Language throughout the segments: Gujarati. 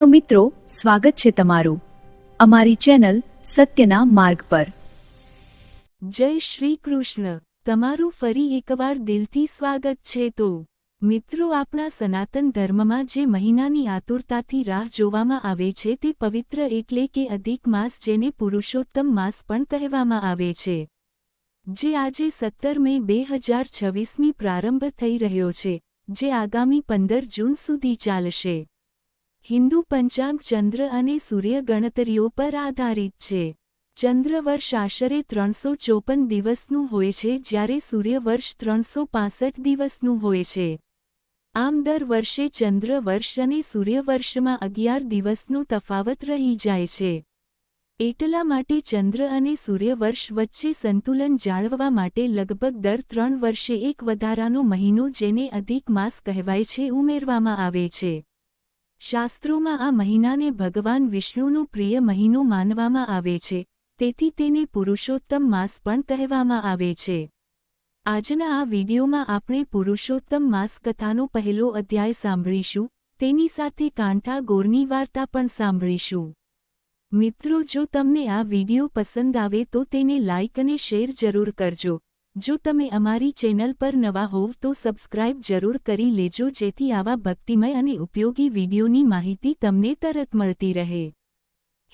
તો મિત્રો, સ્વાગત છે તમારું અમારી ચેનલ સત્યના માર્ગ પર। જય શ્રી કૃષ્ણ। તમારું ફરી એકવાર દિલથી સ્વાગત છે। તો મિત્રો, આપણા સનાતન ધર્મમાં જે મહિનાની આતુરતાથી રાહ જોવામાં આવે છે તે પવિત્ર એટલે કે અધિક માસ, જેને પુરુષોત્તમ માસ પણ કહેવામાં આવે છે, જે આજે 17 મે 2026મી પ્રારંભ થઈ રહ્યો છે, જે આગામી 15 જૂન સુધી ચાલશે। હિન્દુ પંચાંગ ચંદ્ર અને સૂર્ય ગણતરીઓ પર આધારિત છે। ચંદ્ર વર્ષ આશરે 354 દિવસનું હોય છે, જ્યારે સૂર્ય વર્ષ 365 દિવસનું હોય છે। આમ દર વર્ષે ચંદ્ર વર્ષ અને સૂર્ય વર્ષમાં 11 દિવસનો તફાવત રહી જાય છે। એટલા માટે ચંદ્ર અને સૂર્ય વર્ષ વચ્ચે સંતુલન જાળવવા માટે લગભગ દર 3 વર્ષે એક વધારાનો મહિનો, જેને અધિક માસ કહેવાય છે, ઉમેરવામાં આવે છે। શાસ્ત્રોમાં આ મહિનાને ભગવાન વિષ્ણુનો પ્રિય મહિનો માનવામાં આવે છે, તેથી તેને પુરુષોત્તમ માસ પણ કહેવામાં આવે છે। આજના આ વિડીયોમાં આપણે પુરુષોત્તમ માસ કથાનો પહેલો અધ્યાય સાંભળીશું, તેની સાથે કાંઠા ગોરની વાર્તા પણ સાંભળીશું। મિત્રો, જો તમને આ વિડીયો પસંદ આવે તો તેને લાઇક અને શેર જરૂર કરજો। જો તમે અમારી ચેનલ પર નવા હોવ તો સબસ્ક્રાઇબ જરૂર કરી લેજો, જેથી આવા ભક્તિમય અને ઉપયોગી વિડીયોની માહિતી તમને તરત મળતી રહે।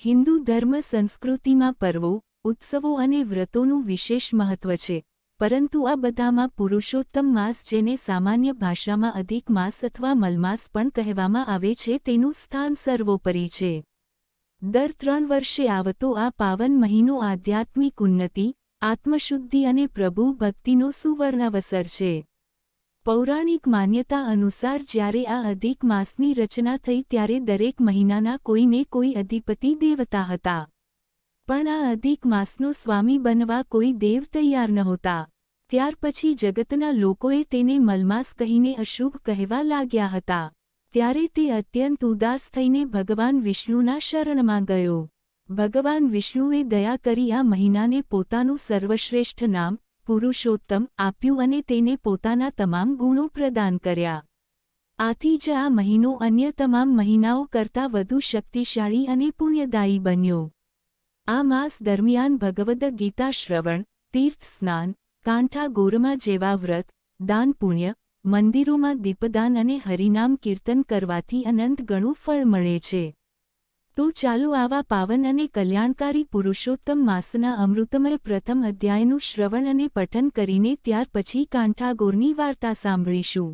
હિન્દુ ધર્મ સંસ્કૃતિમાં પર્વો, ઉત્સવો અને વ્રતોનું વિશેષ મહત્વ છે, પરંતુ આ બધામાં પુરુષોત્તમ માસ, જેને સામાન્ય ભાષામાં અધિક માસ અથવા મલમાસ પણ કહેવામાં આવે છે, તેનું સ્થાન સર્વોપરી છે। દર 3 વર્ષે આવતો આ પાવન મહિનો આધ્યાત્મિક ઉન્નતિ, આત્મશુદ્ધિ અને પ્રભુ ભક્તિનો સુવર્ણાવસર છે। પૌરાણિક માન્યતા અનુસાર જ્યારે આ અધિક માસની રચના થઈ ત્યારે દરેક મહિનાના કોઈને કોઈ અધિપતિ દેવતા હતા, પણ આ અધિક માસનો સ્વામી બનવા કોઈ દેવ તૈયાર નહોતા। ત્યાર પછી જગતના લોકોએ તેને મલમાસ કહીને અશુભ કહેવા લાગ્યા હતા। ત્યારે તે અત્યંત ઉદાસ થઈને ભગવાન વિષ્ણુના શરણમાં ગયો। ભગવાન વિષ્ણુએ દયા કરી આ મહિનાને પોતાનું સર્વશ્રેષ્ઠ નામ પુરુષોત્તમ આપ્યું અને તેને પોતાના તમામ ગુણો પ્રદાન કર્યા। આથી જ આ મહિનો અન્ય તમામ મહિનાઓ કરતાં વધુ શક્તિશાળી અને પુણ્યદાયી બન્યો। આ માસ દરમિયાન ભગવદ્ ગીતા શ્રવણ, તીર્થ સ્નાન, કાંઠા ગોરમા જેવા વ્રત, દાન પુણ્ય, મંદિરોમાં દીપદાન અને હરિનામ કીર્તન કરવાથી અનંત ગણું ફળ મળે છે। તો ચાલો આવા પાવન અને કલ્યાણકારી પુરુષોત્તમ માસના અમૃતમય પ્રથમ અધ્યાયનું શ્રવણ અને પઠન કરીને ત્યાર પછી કાંઠાગોરની વાર્તા સાંભળીશું।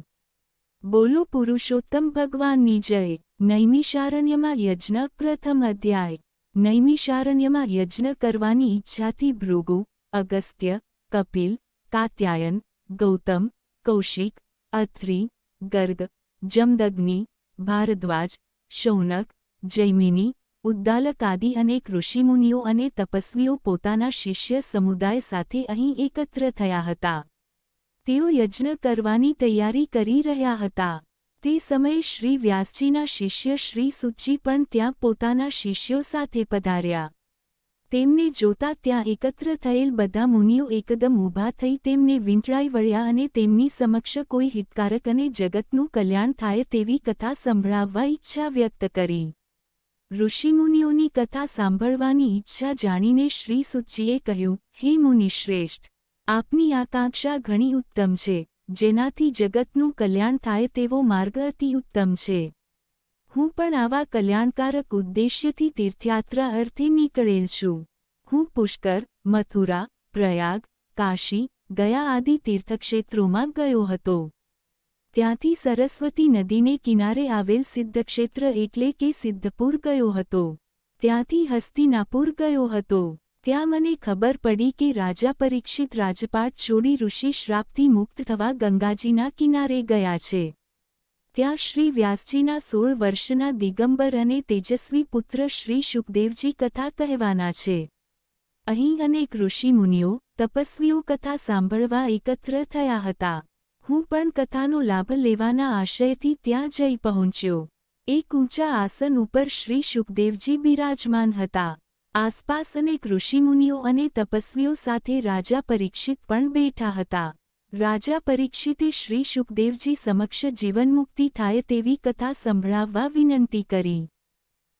બોલો પુરુષોત્તમ ભગવાનની જય। નૈમિષારણ્યમાં યજ્ઞ પ્રથમ અધ્યાય। નૈમિષારણ્યમાં યજ્ઞ કરવાની ઈચ્છાથી ભૃગુ, અગસ્ત્ય, કપિલ, કાત્યાયન, ગૌતમ, કૌશિક, અત્રિ, ગર્ગ, જમદગ્નિ, ભારદ્વાજ, શૌનક, જૈમિની, ઉદ્દાલક આદિ અનેક ઋષિમુનિઓ અને તપસ્વીઓ પોતાના શિષ્ય સમુદાય સાથે અહીં એકત્ર થયા હતા। તેઓ યજ્ઞ કરવાની તૈયારી કરી રહ્યા હતા। તે સમયે શ્રી વ્યાસજીના શિષ્ય શ્રી સુતજી પણ ત્યાં પોતાના શિષ્યો સાથે પધાર્યા। તેમને જોતા ત્યાં એકત્ર થયેલ બધા મુનિઓ એકદમ ઊભા થઈ તેમને વીંટળાઈ વળ્યા અને તેમની સમક્ષ કોઈ હિતકારક અને જગતનું કલ્યાણ થાય તેવી કથા સંભળાવવા ઈચ્છા વ્યક્ત કરી। ઋષિમુનિઓની કથા સાંભળવાની ઈચ્છા જાણીને શ્રી સુતજીએ કહ્યું, હે મુનિશ્રેષ્ઠ, આપની આકાંક્ષા ઘણી ઉત્તમ છે, જેનાથી જગતનું કલ્યાણ થાય તેવો માર્ગ અતિ ઉત્તમ છે। હું પણ આવા કલ્યાણકારક ઉદ્દેશ્યથી તીર્થયાત્રા અર્થે નીકળેલ છું। હું પુષ્કર, મથુરા, પ્રયાગ, કાશી, ગયા આદિ તીર્થક્ષેત્રોમાં ગયો હતો। ત્યાંથી સરસ્વતી નદીને કિનારે આવેલ સિદ્ધક્ષેત્ર એટલે કે સિદ્ધપુર ગયો હતો। ત્યાંથી હસ્તિનાપુર ગયો હતો। ત્યાં મને ખબર પડી કે રાજા પરીક્ષિત રાજપાટ છોડી ઋષિ શ્રાપથી મુક્ત થવા ગંગાજીના કિનારે ગયા છે। ત્યાં શ્રી વ્યાસજીના 16 વર્ષના દિગંબર અને તેજસ્વી પુત્ર શ્રી શુકદેવજી કથા કહેવાના છે। અહીં અનેક ઋષિમુનિઓ, તપસ્વીઓ કથા સાંભળવા એકત્ર થયા હતા। હું પણ કથાનો લાભ લેવાના આશયથી ત્યાં જઈ પહોંચ્યો। એક ઊંચા આસન ઉપર શ્રી શુકદેવજી બિરાજમાન હતા। આસપાસ અનેક ઋષિમુનિઓ અને તપસ્વીઓ સાથે રાજા પરીક્ષિત પણ બેઠા હતા। રાજા પરીક્ષિતે શ્રી શુકદેવજી સમક્ષ જીવનમુક્તિ થાય તેવી કથા સંભળાવવા વિનંતી કરી।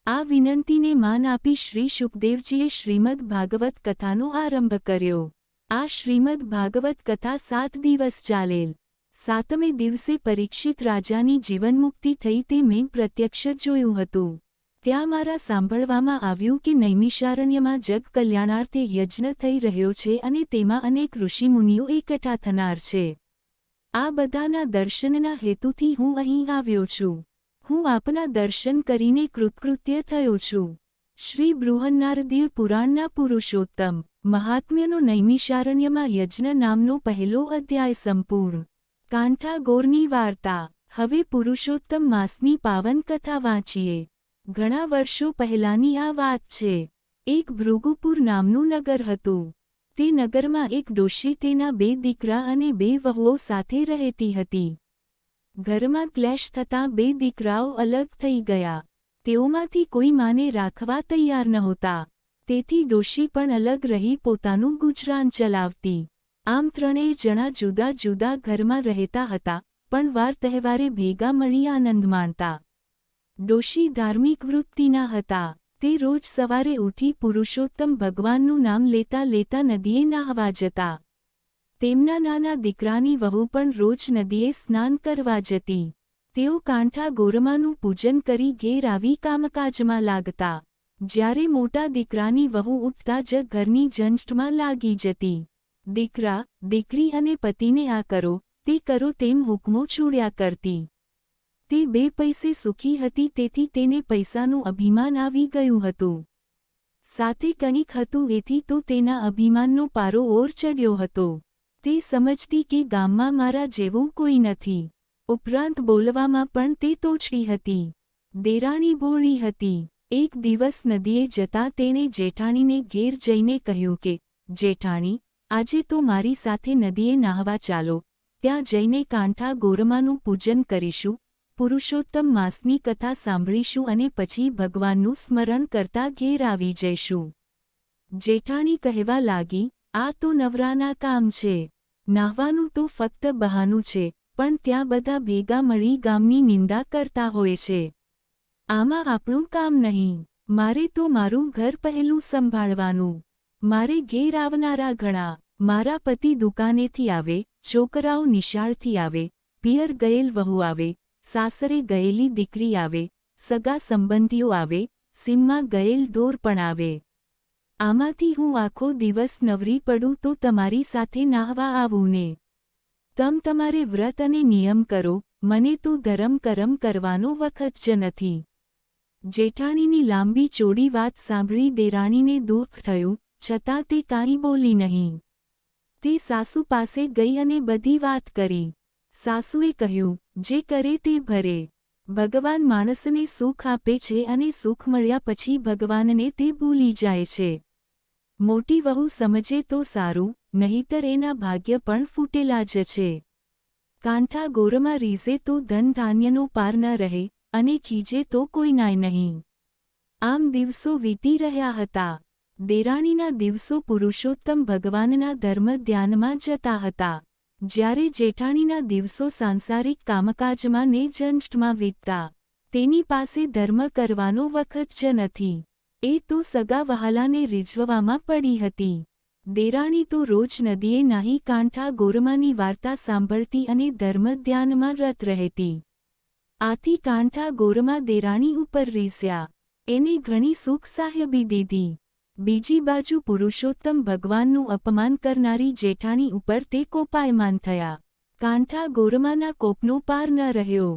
આ વિનંતીને માન આપી શ્રી શુકદેવજીએ શ્રીમદ ભાગવત કથાનો આરંભ કર્યો. આ શ્રીમદ ભાગવત કથા 7 દિવસ ચાલેલ. 7મે દિવસે પરીક્ષિત રાજાની જીવનમુક્તિ થઈ તે મેં પ્રત્યક્ષ જોયું હતું. ત્યાં મારા સાંભળવામાં આવ્યું કે નૈમિષારણ્યમાં જગ કલ્યાણાર્થે યજ્ઞ થઈ રહ્યો છે અને તેમાં અનેક ઋષિમુનિઓ એકઠા થનાર છે. આ બધાના દર્શનના હેતુથી હું અહીં આવ્યો છું. હું આપના દર્શન કરીને કૃતકૃત્ય થયો છું. શ્રી બૃહન્નારદીય પુરાણના પુરુષોત્તમ મહાત્મ્યનો નૈમિષારણ્યમાં યજ્ઞ નામનો પહેલો અધ્યાય સંપૂર્ણ. કાંઠા ગોરની વાર્તા. હવે પુરુષોત્તમ માસની પાવન કથા વાંચીએ. ઘણા વર્ષો પહેલાંની આ વાત છે. એક ભૃગુપુર નામનું નગર હતું. તે નગરમાં એક ડોશી તેના 2 દીકરા અને 2 વહુઓ સાથે રહેતી હતી. ઘરમાં ક્લેશ થતાં 2 દીકરાઓ અલગ થઈ ગયા. તેઓમાંથી કોઈ માને રાખવા તૈયાર નહોતા. તેથી ડોશી પણ અલગ રહી પોતાનું ગુજરાન ચલાવતી. આમ 3 જણા જુદા જુદા ઘરમાં રહેતા હતા, પણ વાર તહેવારે ભેગા મળી આનંદ માણતા. ડોશી ધાર્મિક વૃત્તિના હતા. તે રોજ સવારે ઉઠી પુરુષોત્તમ ભગવાનનું નામ લેતા લેતા નદીએ નાહવા જતા. તેમના નાના દીકરાની વહુ પણ રોજ નદીએ સ્નાન કરવા જતી. તેઓ કાંઠા ગોરમાનું પૂજન કરી ઘેર આવી કામકાજમાં લાગતા. જ્યારે મોટા દીકરાની વહુ ઉઠતા જ ઘરની ઝંઝટમાં લાગી જતી. દીકરા, દીકરી અને પતિને આ કરો, તે કરો તેમ હુકમો છોડ્યા કરતી. તે 2 પૈસે સુખી હતી તેથી તેને પૈસાનું અભિમાન આવી ગયું હતું. સાથે કંઈક હતું એથી તો તેના અભિમાનનો પારો ઓર ચડ્યો હતો. તે સમજતી કે ગામમાં મારા જેવું કોઈ નથી. ઉપરાંત બોલવામાં પણ તે તોછડી હતી. દેરાણી ભોળી હતી. એક દિવસ નદીએ જતાં તેણે જેઠાણીને ઘેર જઈને કહ્યું કે, જેઠાણી, આજે તો મારી સાથે નદીએ નાહવા ચાલો. ત્યાં જઈને કાંઠા ગોરમાનું પૂજન કરીશું, પુરુષોત્તમ માસની કથા સાંભળીશું અને પછી ભગવાનનું સ્મરણ કરતા ઘેર આવી જઈશું. જેઠાણી કહેવા લાગી, આ તો નવરાના કામ છે. નાહવાનું તો ફક્ત બહાનું છે, પણ ત્યાં બધા ભેગા મળી ગામની નિંદા કરતા હોય છે. આમાં આપણું કામ નહીં. મારે તો મારું ઘર પહેલું સંભાળવાનું. મારે ઘેર આવનારા ઘણા. મારા પતિ દુકાનેથી આવે, છોકરાઓ નિશાળથી આવે, પિયર ગયેલ વહુ આવે, સાસરે ગયેલી દીકરી આવે, સગા સંબંધીઓ આવે, સીમમાં ગયેલ ઢોર પણ આવે. આમાંથી હું આખો દિવસ નવરી પડું તો તમારી સાથે નાહવા આવું ને. તમારે વ્રત અને નિયમ કરો, મને તો ધરમ કરમ કરવાનો વખત જ નથી. જેઠાણીની લાંબી ચોડી વાત સાંભળી દેરાણીને દુઃખ થયું, છતાં તે કાંઈ બોલી નહીં. તે સાસુ પાસે ગઈ અને બધી વાત કરી. સાસુએ કહ્યું, જે કરે તે ભરે. ભગવાન માણસને સુખ આપે છે અને સુખ મળ્યા પછી ભગવાનને તે ભૂલી જાય છે. મોટી વહુ સમજે તો સારું, નહીતર એના ભાગ્ય પણ ફૂટેલા જ છે. કાંઠા ગોરમાં રીઝે તો ધન ધાન્યનો પાર ન રહે, અને ખીજે તો કોઈનાય નહીં. આમ દિવસો વીતી રહ્યા હતા. દેરાણીના દિવસો પુરુષોત્તમ ભગવાનના ધર્મ ધ્યાનમાં જતા હતા. જ્યારે જેઠાણીના દિવસો સાંસારિક કામકાજમાં ને ઝંઝટમાં વીતતા. તેની પાસે ધર્મ કરવાનો વખત જ નથી. એ તો સગા વહાલાને રીઝવવામાં પડી હતી. દેરાણી તો રોજ નદીએ નાહી કાંઠા ગોરમાની વાર્તા સાંભળતી અને ધર્મ ધ્યાનમાં રત રહેતી. આથી કાંઠા ગોરમા દેરાણી ઉપર રીઝ્યા. એને ઘણી સુખ સાહેબી દીધી. બીજી બાજુ પુરુષોત્તમ ભગવાનનું અપમાન કરનારી જેઠાણી ઉપર તે કોપાયમાન થયા. કાંઠા ગોરમાના કોપનો પાર ન રહ્યો.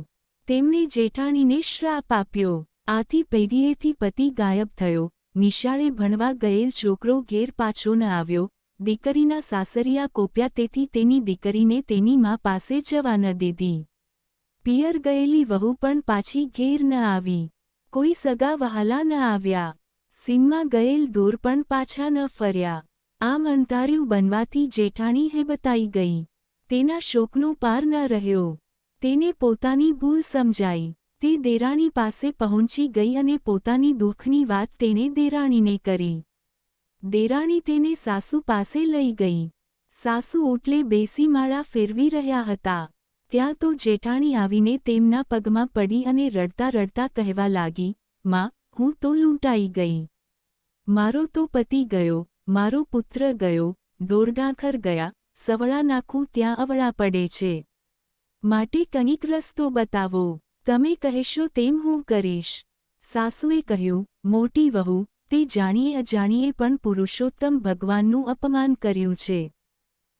તેમણે જેઠાણીને શ્રાપ આપ્યો. આથી પેઢીએથી પતિ ગાયબ થયો. નિશાળે ભણવા ગયેલ છોકરો ઘેર પાછો ન આવ્યો. દીકરીના સાસરિયા કોપ્યા તેથી તેની દીકરીને તેની મા પાસે જવા ન દીધી. પિયર ગયેલી વહુ પણ પાછી ઘેર ન આવી. કોઈ સગા વહાલા ન આવ્યા. સીમમાં ગયેલ ઢોર પણ પાછા ન ફર્યા. આમ અંધાર્યું બનવાથી જેઠાણી હેબતાઈ ગઈ. તેના શોકનો પાર ન રહ્યો. તેને પોતાની ભૂલ સમજાઈ. તે દેરાણી પાસે પહોંચી ગઈ અને પોતાની દુઃખની વાત તેણે દેરાણીને કરી. દેરાણી તેને સાસુ પાસે લઈ ગઈ. સાસુ ઓટલે બેસી માળા ફેરવી રહ્યા હતા. ત્યાં તો જેઠાણી આવીને તેમના પગમાં પડી અને રડતા રડતા કહેવા લાગી, માં, હું તો લૂંટાઈ ગઈ. મારો તો પતિ ગયો, મારો પુત્ર ગયો, ઢોરઢાંખર ગયા, સવળા નાખું ત્યાં અવળા પડે છે. માટે કંઈક રસ્તો બતાવો. તમે કહેશો તેમ હું કરીશ. સાસુએ કહ્યું, મોટી વહુ, તે જાણીએ અજાણીએ પણ પુરુષોત્તમ ભગવાનનું અપમાન કર્યું છે.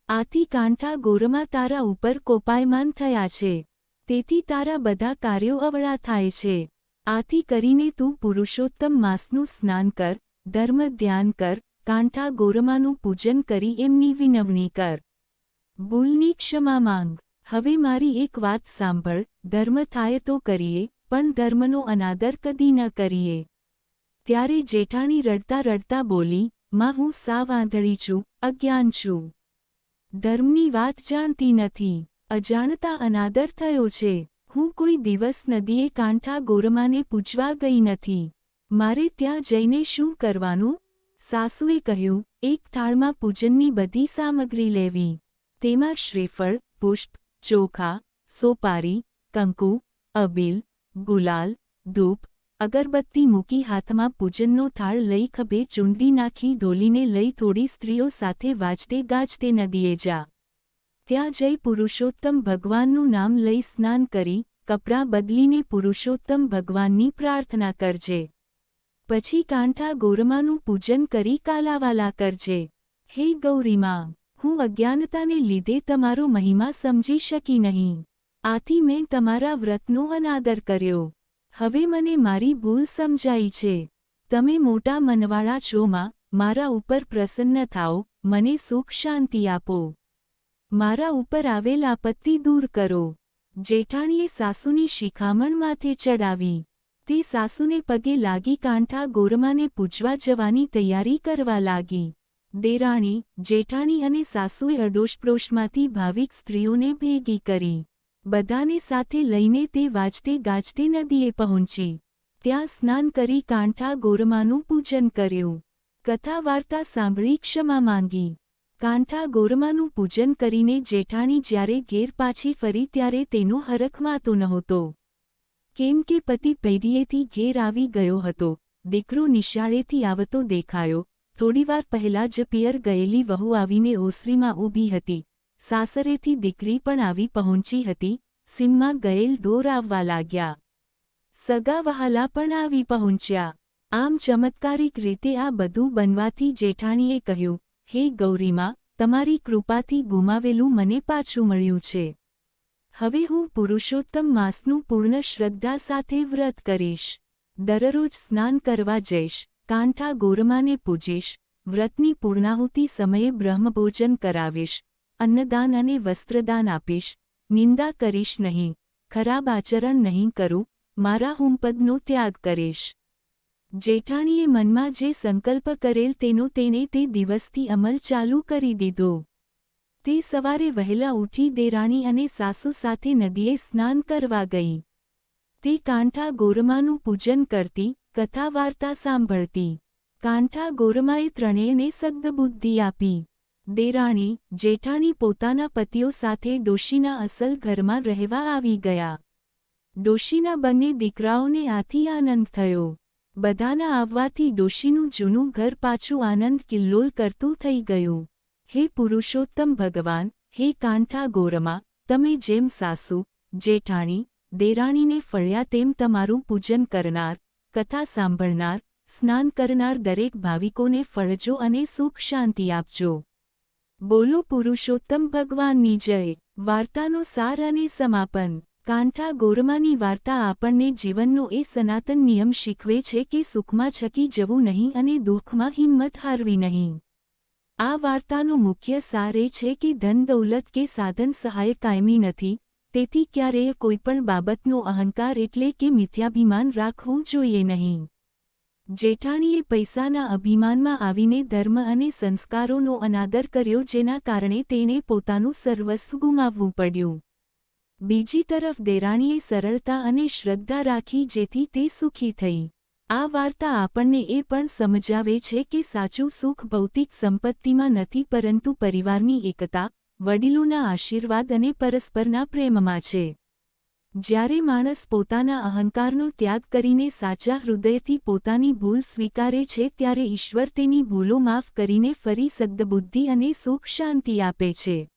આથી કાંઠા ગોરમા તારા ઉપર કોપાયમાન થયા છે. તેથી તારા બધા કાર્યો અવળા થાય છે. આથી કરીને તું પુરુષોત્તમ માસનું સ્નાન કર, ધર્મ ધ્યાન કર, કાંઠા ગોરમાનું પૂજન કરી એમની વિનવણી કર. ભૂલની ક્ષમા માંગ. હવે મારી એક વાત સાંભળ, ધર્મ થાય તો કરીએ, પણ ધર્મનો અનાદર કદી ન કરીએ. ત્યારે જેઠાણી રડતા રડતા બોલી, માં હું સાવ આંધળી છું, અજ્ઞાન છું. ધર્મની વાત જાણતી નથી. અજાણતા અનાદર થયો છે. હું કોઈ દિવસ નદીએ કાંઠા ગોરમાને પૂજવા ગઈ નથી. મારે ત્યાં જઈને શું કરવાનું? સાસુએ કહ્યું, એક થાળમાં પૂજનની બધી સામગ્રી લેવી. તેમાં શ્રીફળ, પુષ્પ, ચોખા, સોપારી, કંકુ, અબીલ, ગુલાલ, ધૂપ, અગરબત્તી મૂકી હાથમાં પૂજનનો થાળ લઈ ખભે ચૂંદડી નાખી ઢોલીને લઈ થોડી સ્ત્રીઓ સાથે વાજતે ગાજતે નદીએ જા. ત્યાં જઈ પુરુષોત્તમ ભગવાનનું નામ લઈ સ્નાન કરી, કપડાં બદલીને પુરુષોત્તમ ભગવાનની પ્રાર્થના કરજે. પછી કાંઠા ગોરમાનું પૂજન કરી કાલાવાલા કરજે. હે ગૌરીમાં, હું અજ્ઞાનતાને લીધે તમારો મહિમા સમજી શકી નહીં. આથી મેં તમારા વ્રતનો અનાદર કર્યો. હવે મને મારી ભૂલ સમજાઈ છે. તમે મોટા મનવાળા છો માં, મારા ઉપર પ્રસન્ન થાઓ, મને સુખ શાંતિ આપો. મારા ઉપર આવેલ આપત્તિ દૂર કરો. જેઠાણીએ સાસુની શિખામણ માથે ચડાવી. તે સાસુને પગે લાગી કાંઠા ગોરમાને પૂજવા જવાની તૈયારી કરવા લાગી. દેરાણી, જેઠાણી અને સાસુએ અડોશપડોશમાંથી ભાવિક સ્ત્રીઓને ભેગી કરી. બધાને સાથે લઈને તે વાજતે ગાજતે નદીએ પહોંચી. ત્યાં સ્નાન કરી કાંઠા ગોરમાનું પૂજન કર્યું. કથા વાર્તા સાંભળી ક્ષમા માંગી. કાંઠા ગોરમાનું પૂજન કરીને જેઠાણી જ્યારે ઘેર પાછી ફરી ત્યારે તેનો હરખ માતો નહોતો. કેમ કે પતિ પેઢીએથી ઘેર આવી ગયો હતો. દીકરો નિશાળેથી આવતો દેખાયો. થોડીવાર પહેલાં જ પિયર ગયેલી વહુ આવીને ઓસરીમાં ઊભી હતી. સાસરેથી દીકરી પણ આવી પહોંચી હતી. સીમમાં ગયેલ ઢોર આવવા લાગ્યા. સગા વહાલા પણ આવી પહોંચ્યા. આમ ચમત્કારિક રીતે આ બધું બનવાથી જેઠાણીએ કહ્યું, હે ગૌરીમાં, તમારી કૃપાથી ગુમાવેલું મને પાછું મળ્યું છે. હવે હું પુરુષોત્તમ માસનું પૂર્ણ શ્રદ્ધા સાથે વ્રત કરીશ. દરરોજ સ્નાન કરવા જઈશ, કાંઠા ગોરમાને પૂજીશ, વ્રતની પૂર્ણાહુતિ સમયે બ્રહ્મભોજન કરાવીશ, અન્નદાન અને વસ્ત્રદાન આપીશ, નિંદા કરીશ નહીં, ખરાબ આચરણ નહીં કરું, મારા હુંપદનો ત્યાગ કરીશ. જેઠાણીએ મનમાં જે સંકલ્પ કરેલ તેનો તેણે તે દિવસથી અમલ ચાલુ કરી દીધો. તે સવારે વહેલા ઉઠી દેરાણી અને સાસુ સાથે નદીએ સ્નાન કરવા ગઈ. તે કાંઠા ગોરમાનું પૂજન કરતી, કથા વાર્તા સાંભળતી. કાંઠા ગોરમાએ ત્રણેયને સદ્બુદ્ધિ આપી. દેરાણી, જેઠાણી પોતાના પતિઓ સાથે ડોશીના અસલ ઘરમાં રહેવા આવી ગયા. ડોશીના બંને દીકરાઓને આથી આનંદ થયો. બધાના આવવાથી ડોશીનું જૂનું ઘર પાછું આનંદ કિલ્લોલ કરતું થઈ ગયું. હે પુરુષોત્તમ ભગવાન, હે કાંઠા ગોરમા, તમે જેમ સાસુ, જેઠાણી, દેરાણીને ફળ્યા તેમ તમારું પૂજન કરનાર, કથા સાંભળનાર, સ્નાન કરનાર દરેક ભાવિકોને ફળજો અને સુખ શાંતિ આપજો. બોલો પુરુષોત્તમ ભગવાનની જય. વાર્તાનો સાર અને સમાપન. કાંઠા ગોરમાની વાર્તા આપણને જીવનનો એ સનાતન નિયમ શીખવે છે કે સુખમાં છકી જવું નહીં અને દુઃખમાં હિંમત હારવી નહીં. આ વાર્તાનો મુખ્ય સાર એ છે કે ધન દૌલત કે સાધન સહાય કાયમી નથી, તેથી ક્યારેય કોઈપણ બાબતનો અહંકાર એટલે કે મિથ્યાભિમાન રાખવું જોઈએ નહીં. જેઠાણીએ પૈસાના અભિમાનમાં આવીને ધર્મ અને સંસ્કારોનો અનાદર કર્યો, જેના કારણે તેણે પોતાનું સર્વસ્વ ગુમાવવું પડ્યું. બીજી તરફ દેરાણીએ સરળતા અને શ્રદ્ધા રાખી જેથી તે સુખી થઈ. આ વાર્તા આપણને એ પણ સમજાવે છે કે સાચું સુખ ભૌતિક સંપત્તિમાં નથી પરંતુ પરિવારની એકતા, વડીલોના આશીર્વાદ અને પરસ્પરના પ્રેમમાં છે. જ્યારે માણસ પોતાના અહંકારનો ત્યાગ કરીને સાચા હૃદયથી પોતાની ભૂલ સ્વીકારે છે ત્યારે ઈશ્વર તેની ભૂલો માફ કરીને ફરી સદ્બુદ્ધિ અને સુખ શાંતિ આપે છે.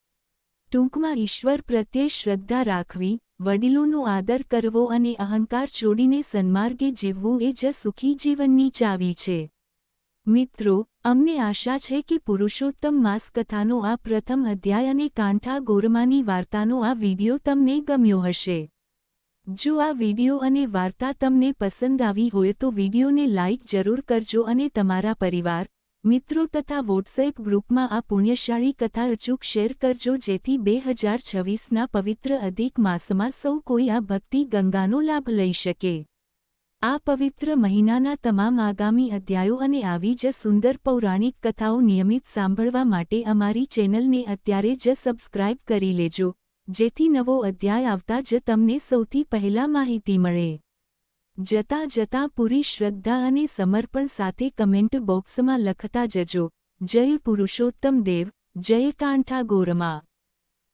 ટૂંકમાં ઈશ્વર પ્રત્યે શ્રદ્ધા રાખવી, વડીલોનો આદર કરવો અને અહંકાર છોડીને સન્માર્ગે જીવવું એ જ સુખી જીવનની ચાવી છે. મિત્રો, અમને આશા છે કે પુરુષોત્તમ માસ કથાનો આ પ્રથમ અધ્યાય અને કાંઠા ગોરમાની વાર્તાનો આ વિડિયો તમને ગમ્યો હશે. જો આ વિડિયો અને વાર્તા તમને પસંદ આવી હોય તો વિડિયોને લાઇક જરૂર કરજો અને તમારા પરિવાર, મિત્રો તથા વોટ્સએપ ગ્રુપમાં આ પુણ્યશાળી કથા અચૂક શેર કરજો જેથી 2026ના પવિત્ર અધિક માસમાં સૌ કોઈ આ ભક્તિ ગંગાનો લાભ લઈ શકે. આ પવિત્ર મહિનાના તમામ આગામી અધ્યાયો અને આવી જ સુંદર પૌરાણિક કથાઓ નિયમિત સાંભળવા માટે અમારી ચેનલને અત્યારે જ સબસ્ક્રાઇબ કરી લેજો, જેથી નવો અધ્યાય આવતા જ તમને સૌથી પહેલા માહિતી મળે. જતાં પૂરી શ્રદ્ધા અને સમર્પણ સાથે કમેન્ટ બોક્સમાં લખતા જજો, જય પુરુષોત્તમ દેવ, જય કાંઠા ગોરમા.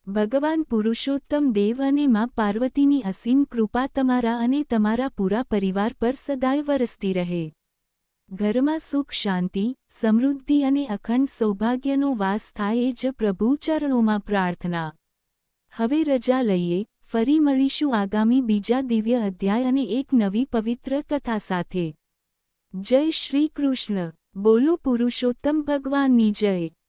ભગવાન પુરુષોત્તમ દેવ અને માં પાર્વતીની અસીમ કૃપા તમારા અને તમારા પૂરા પરિવાર પર સદાય વરસતી રહે. ઘરમાં સુખ શાંતિ, સમૃદ્ધિ અને અખંડ સૌભાગ્યનો વાસ થાય એ જ પ્રભુ ચરણોમાં પ્રાર્થના. હવે રજા લઈએ, ફરી મળીશું આગામી બીજા દિવ્ય અધ્યાય અને એક નવી પવિત્ર કથા સાથે. જય શ્રી કૃષ્ણ. બોલો પુરુષોત્તમ ભગવાનની જય.